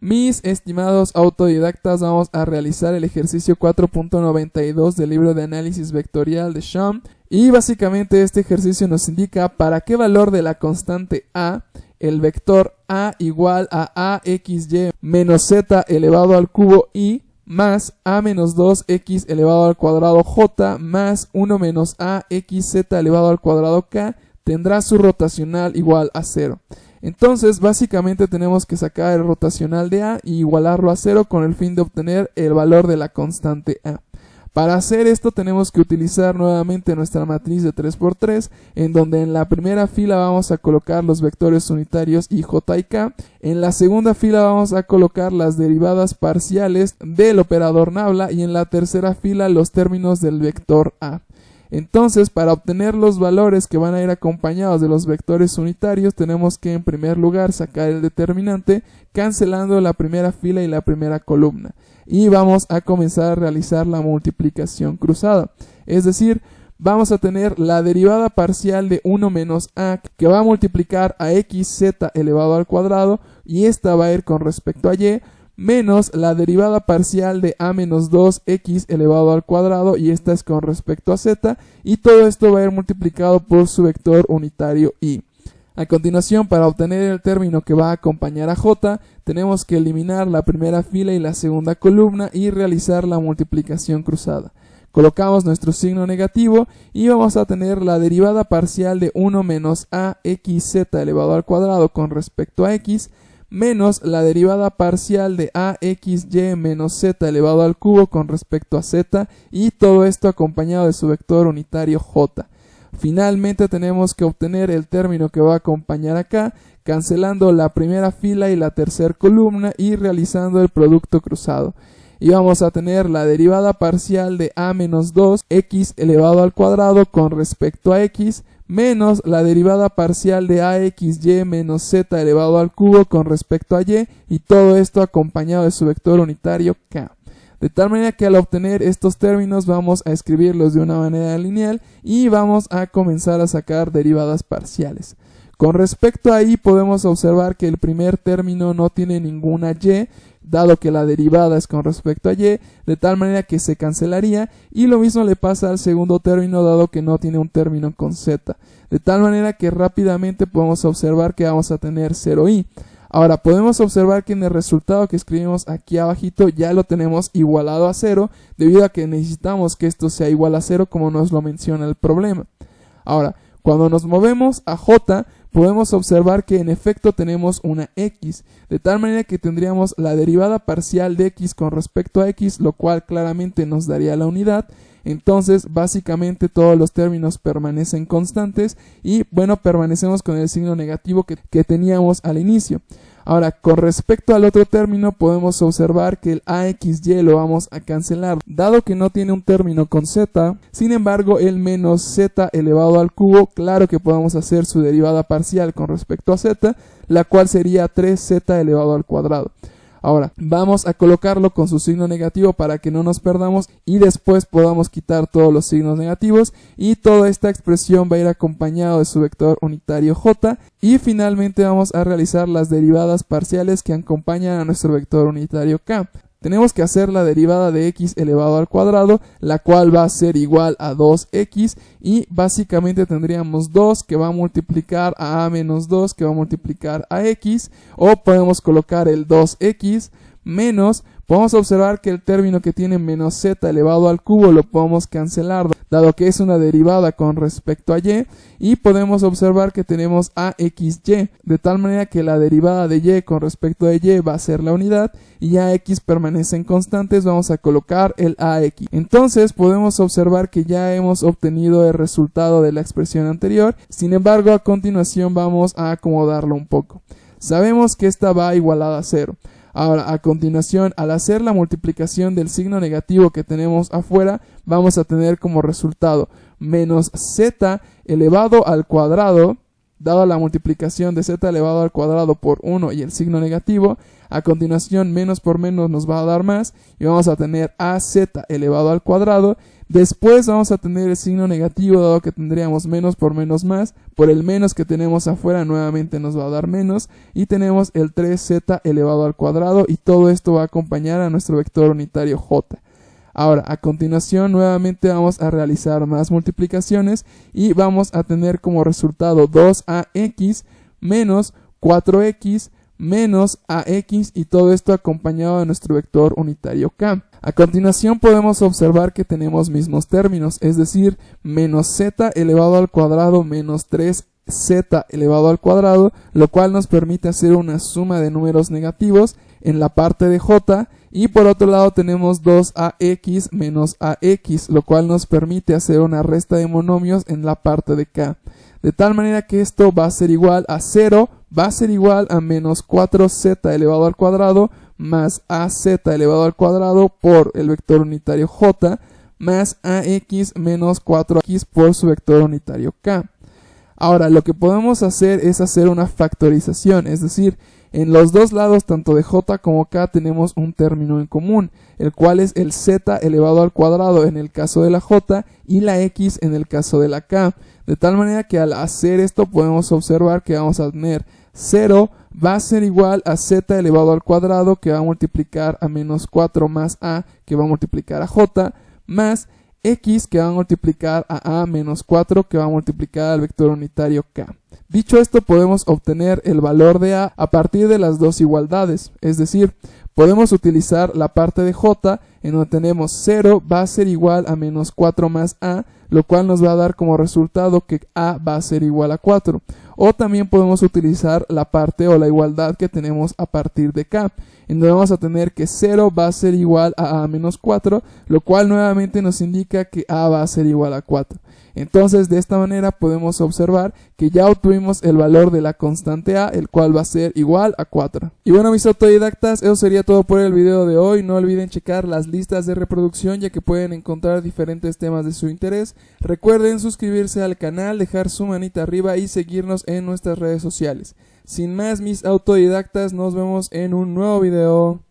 Mis estimados autodidactas, vamos a realizar el ejercicio 4.92 del libro de análisis vectorial de Shum. Y básicamente este ejercicio nos indica para qué valor de la constante a, el vector a igual a axy menos z elevado al cubo y más a menos 2x elevado al cuadrado j más 1 menos axz elevado al cuadrado k tendrá su rotacional igual a 0. Entonces básicamente tenemos que sacar el rotacional de a y igualarlo a 0 con el fin de obtener el valor de la constante a. Para hacer esto tenemos que utilizar nuevamente nuestra matriz de 3×3, en donde en la primera fila vamos a colocar los vectores unitarios i, j y k. En la segunda fila vamos a colocar las derivadas parciales del operador nabla y en la tercera fila los términos del vector a. Entonces, para obtener los valores que van a ir acompañados de los vectores unitarios, tenemos que en primer lugar sacar el determinante cancelando la primera fila y la primera columna. Y vamos a comenzar a realizar la multiplicación cruzada. Es decir, vamos a tener la derivada parcial de 1 menos a que va a multiplicar a xz elevado al cuadrado y esta va a ir con respecto a y, menos la derivada parcial de a menos 2x elevado al cuadrado y esta es con respecto a z y todo esto va a ir multiplicado por su vector unitario y. A continuación, para obtener el término que va a acompañar a j, tenemos que eliminar la primera fila y la segunda columna y realizar la multiplicación cruzada. Colocamos nuestro signo negativo y vamos a tener la derivada parcial de 1 menos axz elevado al cuadrado con respecto a x menos la derivada parcial de axy menos z elevado al cubo con respecto a z y todo esto acompañado de su vector unitario j. Finalmente tenemos que obtener el término que va a acompañar acá, cancelando la primera fila y la tercera columna y realizando el producto cruzado. Y vamos a tener la derivada parcial de a menos 2x elevado al cuadrado con respecto a x menos la derivada parcial de axy menos z elevado al cubo con respecto a y todo esto acompañado de su vector unitario k. De tal manera que al obtener estos términos vamos a escribirlos de una manera lineal y vamos a comenzar a sacar derivadas parciales. Con respecto a y podemos observar que el primer término no tiene ninguna y, dado que la derivada es con respecto a y, de tal manera que se cancelaría y lo mismo le pasa al segundo término dado que no tiene un término con z. De tal manera que rápidamente podemos observar que vamos a tener 0i. Ahora podemos observar que en el resultado que escribimos aquí abajito ya lo tenemos igualado a 0 debido a que necesitamos que esto sea igual a 0 como nos lo menciona el problema. Ahora, cuando nos movemos a j podemos observar que en efecto tenemos una x, de tal manera que tendríamos la derivada parcial de x con respecto a x, lo cual claramente nos daría la unidad. Entonces básicamente todos los términos permanecen constantes y bueno, permanecemos con el signo negativo que teníamos al inicio. Ahora, con respecto al otro término podemos observar que el axy lo vamos a cancelar, dado que no tiene un término con z. Sin embargo, el menos z elevado al cubo, claro que podemos hacer su derivada parcial con respecto a z, la cual sería 3z elevado al cuadrado. Ahora, vamos a colocarlo con su signo negativo para que no nos perdamos y después podamos quitar todos los signos negativos y toda esta expresión va a ir acompañado de su vector unitario j y finalmente vamos a realizar las derivadas parciales que acompañan a nuestro vector unitario k. Tenemos que hacer la derivada de x elevado al cuadrado, la cual va a ser igual a 2x y básicamente tendríamos 2 que va a multiplicar a menos 2 que va a multiplicar a x, o podemos colocar el 2x menos, podemos observar que el término que tiene menos z elevado al cubo lo podemos cancelar, dado que es una derivada con respecto a y podemos observar que tenemos axy, de tal manera que la derivada de y con respecto a y va a ser la unidad y ax permanecen constantes, vamos a colocar el ax. Entonces podemos observar que ya hemos obtenido el resultado de la expresión anterior, sin embargo a continuación vamos a acomodarlo un poco. Sabemos que esta va igualada a 0. Ahora, a continuación, al hacer la multiplicación del signo negativo que tenemos afuera, vamos a tener como resultado menos z elevado al cuadrado dado la multiplicación de z elevado al cuadrado por 1 y el signo negativo. A continuación, menos por menos nos va a dar más y vamos a tener az elevado al cuadrado. Después vamos a tener el signo negativo, dado que tendríamos menos por menos más. Por el menos que tenemos afuera nuevamente nos va a dar menos. Y tenemos el 3z elevado al cuadrado y todo esto va a acompañar a nuestro vector unitario j. Ahora, a continuación nuevamente vamos a realizar más multiplicaciones y vamos a tener como resultado 2ax menos 4x menos ax y todo esto acompañado de nuestro vector unitario k. A continuación podemos observar que tenemos mismos términos, es decir, menos z elevado al cuadrado menos 3z elevado al cuadrado, lo cual nos permite hacer una suma de números negativos en la parte de j, y por otro lado tenemos 2ax menos ax, lo cual nos permite hacer una resta de monomios en la parte de k. De tal manera que esto va a ser igual a 0, va a ser igual a menos 4z elevado al cuadrado más az elevado al cuadrado por el vector unitario j más ax menos 4x por su vector unitario k. Ahora, lo que podemos hacer es hacer una factorización, es decir, en los dos lados, tanto de j como k, tenemos un término en común, el cual es el z elevado al cuadrado en el caso de la j y la x en el caso de la k. De tal manera que al hacer esto podemos observar que vamos a tener 0 va a ser igual a z elevado al cuadrado, que va a multiplicar a menos 4 más a, que va a multiplicar a j, más x, que va a multiplicar a menos 4, que va a multiplicar al vector unitario k. Dicho esto, podemos obtener el valor de a partir de las dos igualdades, es decir, podemos utilizar la parte de j, en donde tenemos 0 va a ser igual a menos 4 más a, lo cual nos va a dar como resultado que a va a ser igual a 4. O también podemos utilizar la parte o la igualdad que tenemos a partir de k, en donde vamos a tener que 0 va a ser igual a menos 4, lo cual nuevamente nos indica que a va a ser igual a 4. Entonces, de esta manera podemos observar que ya obtuvimos el valor de la constante a, el cual va a ser igual a 4. Y bueno, mis autodidactas, eso sería todo por el video de hoy. No olviden checar las listas de reproducción, ya que pueden encontrar diferentes temas de su interés. Recuerden suscribirse al canal, dejar su manita arriba y seguirnos en nuestras redes sociales. Sin más, mis autodidactas, nos vemos en un nuevo video.